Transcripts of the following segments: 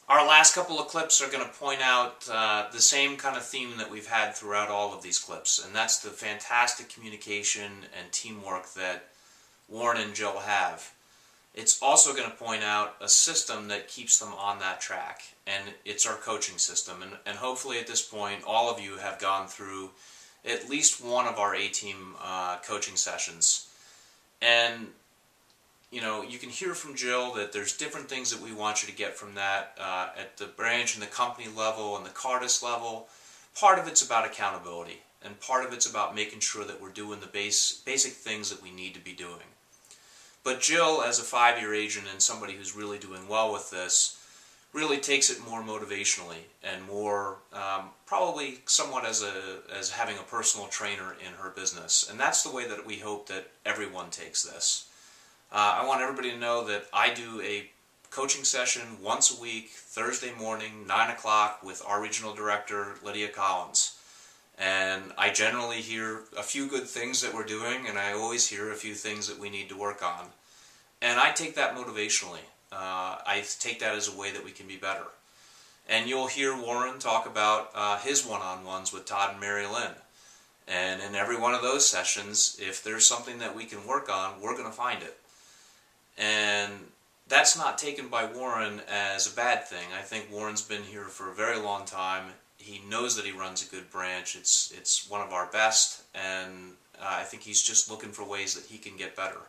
Our last couple of clips are going to point out the same kind of theme that we've had throughout all of these clips, and that's the fantastic communication and teamwork that Warren and Jill have. It's also going to point out a system that keeps them on that track, and it's our coaching system. And hopefully at this point, all of you have gone through at least one of our A-Team coaching sessions. And you know, you can hear from Jill that there's different things that we want you to get from that at the branch and the company level and the Cardis level. Part of it's about accountability, and part of it's about making sure that we're doing the basic things that we need to be doing. But Jill, as a 5-year agent and somebody who's really doing well with this, really takes it more motivationally and more probably somewhat as having a personal trainer in her business. And that's the way that we hope that everyone takes this. I want everybody to know that I do a coaching session once a week, Thursday morning, 9 o'clock, with our regional director, Lydia Collins. And I generally hear a few good things that we're doing, and I always hear a few things that we need to work on. And I take that motivationally. I take that as a way that we can be better. And you'll hear Warren talk about his one-on-ones with Todd and Mary Lynn. And in every one of those sessions, if there's something that we can work on, we're going to find it. And that's not taken by Warren as a bad thing. I think Warren's been here for a very long time. He knows that he runs a good branch. It's one of our best, and I think he's just looking for ways that he can get better.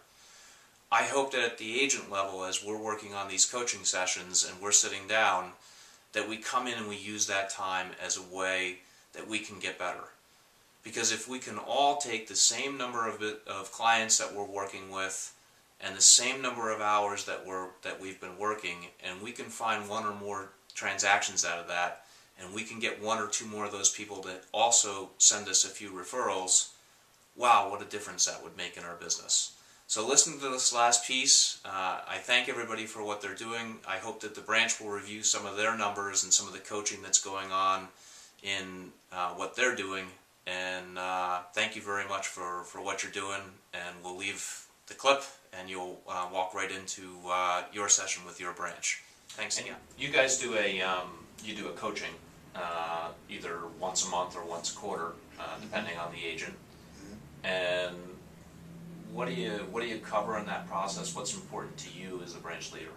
I hope that at the agent level, as we're working on these coaching sessions and we're sitting down, that we come in and we use that time as a way that we can get better. Because if we can all take the same number of clients that we're working with and the same number of hours that we've been working, and we can find one or more transactions out of that, and we can get one or two more of those people that also send us a few referrals, wow, what a difference that would make in our business. So listening to this last piece, I thank everybody for what they're doing. I hope that the branch will review some of their numbers and some of the coaching that's going on in what they're doing. And thank you very much for what you're doing. And we'll leave the clip, and you'll walk right into your session with your branch. Thanks again. You guys do a coaching either once a month or once a quarter, depending on the agent. And what do you cover in that process? What's important to you as a branch leader?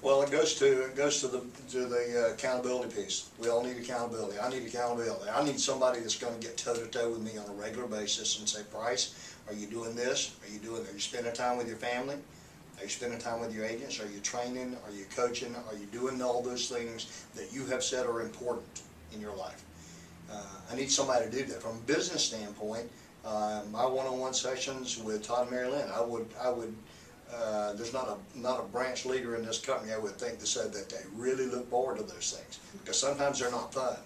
Well, it goes to the accountability piece. We all need accountability. I need accountability. I need somebody that's going to get toe to toe with me on a regular basis and say, Price, are you doing this? Are you spending time with your family? Are you spending time with your agents? Are you training? Are you coaching? Are you doing all those things that you have said are important in your life? I need somebody to do that. From a business standpoint, my one-on-one sessions with Todd and Mary Lynn, I would there's not a branch leader in this company I would think that said that they really look forward to those things, because sometimes they're not fun,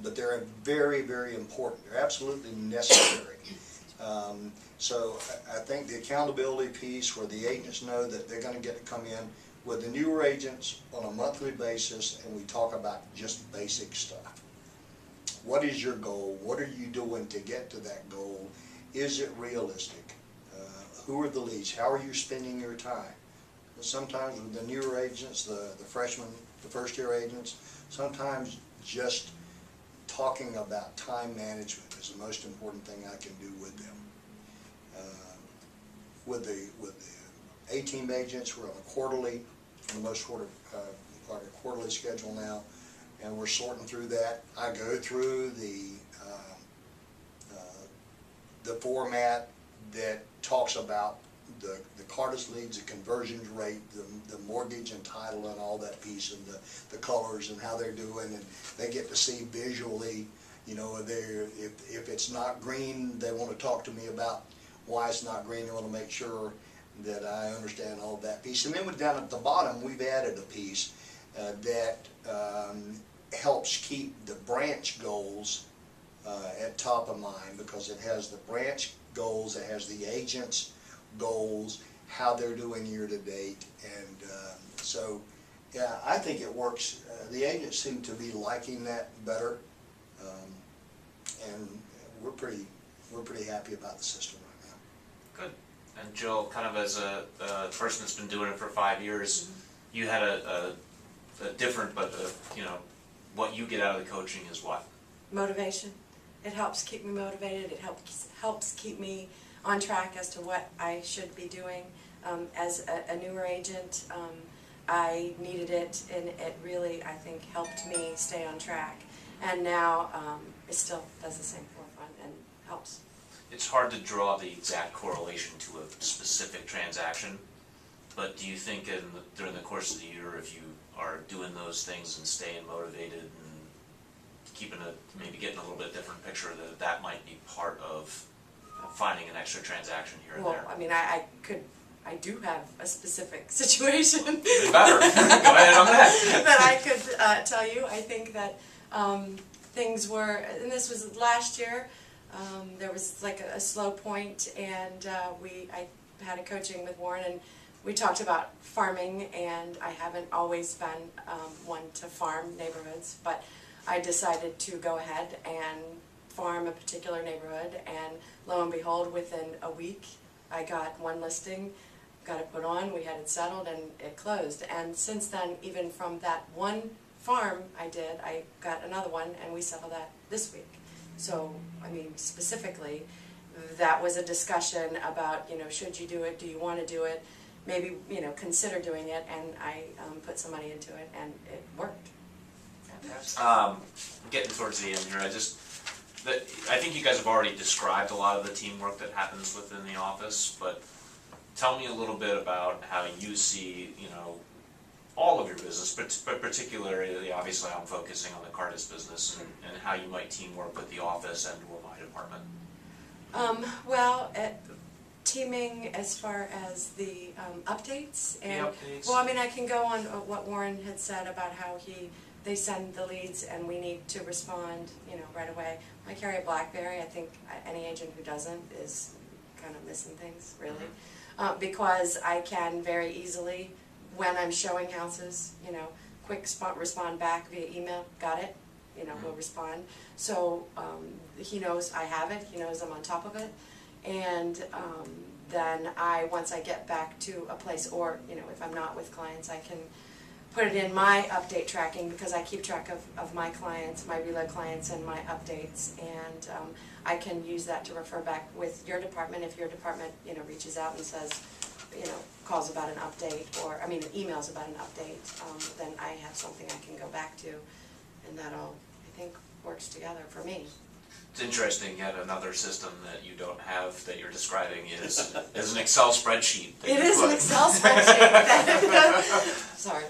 but they're very, very important. They're absolutely necessary. So I think the accountability piece, where the agents know that they're going to get to come in with the newer agents on a monthly basis, and we talk about just basic stuff. What is your goal? What are you doing to get to that goal? Is it realistic? Who are the leads? How are you spending your time? Sometimes with the newer agents, the freshmen, the first-year agents, sometimes just talking about time management is the most important thing I can do with them. With the A-Team agents, we're on a quarterly, for the most part, a quarterly schedule now, and we're sorting through that. I go through the format that talks about the Cardis leads, the conversion rate, the mortgage and title and all that piece, and the colors and how they're doing, and they get to see visually, you know, if it's not green, they want to talk to me about why it's not green. They want to make sure that I understand all that piece. And then down at the bottom, we've added a piece that helps keep the branch goals at top of mind, because it has the branch goals, it has the agents' goals, how they're doing year to date, and so yeah, I think it works. The agents seem to be liking that better, and we're pretty happy about the system right now. Good. And Jill, kind of as a person that's been doing it for 5 years, you had a different, but you know, what you get out of the coaching is what? Motivation. It helps keep me motivated. It helps keep me on track as to what I should be doing. As a newer agent, I needed it, and it really, I think, helped me stay on track. And now it still does the same forefront and helps. It's hard to draw the exact correlation to a specific transaction, but do you think during the course of the year, if you are doing those things and staying motivated and keeping maybe getting a little bit different picture, that might be part of finding an extra transaction here and Well, there? I mean, I do have a specific situation. Even better. Go ahead on that. That I could tell you. I think that things were, and this was last year, there was like a slow point, and I had a coaching with Warren, and we talked about farming, and I haven't always been one to farm neighborhoods, but I decided to go ahead and farm a particular neighborhood, and lo and behold, within a week, I got one listing, got it put on, we had it settled, and it closed. And since then, even from that one farm I got another one, and we settled that this week. So, I mean, specifically, that was a discussion about, you know, should you do it, do you want to do it, maybe, you know, consider doing it, and I put some money into it, and it worked. Getting towards the end here, I think you guys have already described a lot of the teamwork that happens within the office, but tell me a little bit about how you see, you know, all of your business, but particularly, obviously, I'm focusing on the Cardis business, and how you might teamwork with the office and or my department. Well, teaming as far as the updates, and updates. well, I mean, I can go on what Warren had said about how they send the leads and we need to respond, you know, right away. I carry a BlackBerry. I think any agent who doesn't is kind of missing things, really, because I can very easily, when I'm showing houses, you know, quick respond back via email. Got it? You know, we'll respond. So he knows I have it. He knows I'm on top of it, and then once I get back to a place, or you know, if I'm not with clients, I can put it in my update tracking, because I keep track of my clients, my reload clients, and my updates, and I can use that to refer back with your department. If your department, you know, reaches out and says, you know, calls about an update, or I mean emails about an update, then I have something I can go back to, and that all, I think, works together for me. It's interesting, yet another system that you don't have that you're describing is an Excel spreadsheet. It is an Excel spreadsheet. Sorry.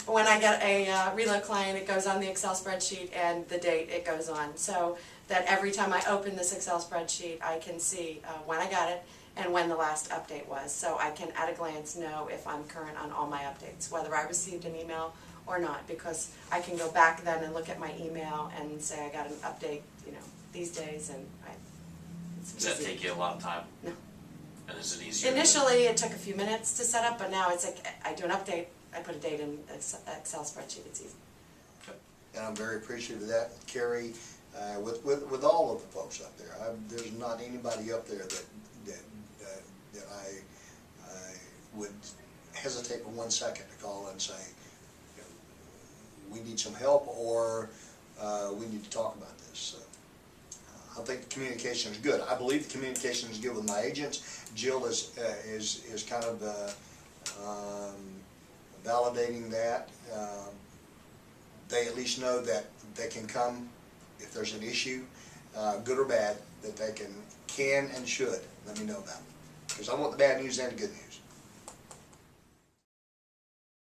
When I get a reload client, it goes on the Excel spreadsheet, and the date it goes on. So that every time I open this Excel spreadsheet, I can see when I got it and when the last update was. So I can at a glance know if I'm current on all my updates, whether I received an email or not, because I can go back then and look at my email and say I got an update, you know, these days, and it's Does that easy. take you a lot of time? No. And is it easier? Initially, it took a few minutes to set up, but now it's like I do an update, I put a date in Excel spreadsheet, it's easy. And I'm very appreciative of that, Carrie, with all of the folks up there. There's not anybody up there that I would hesitate for 1 second to call and say, you know, we need some help, or we need to talk about this. So, I think the communication is good. I believe the communication is good with my agents. Jill is kind of validating that. They at least know that they can come if there's an issue, good or bad, that they can and should let me know about it. Because I want the bad news and the good news.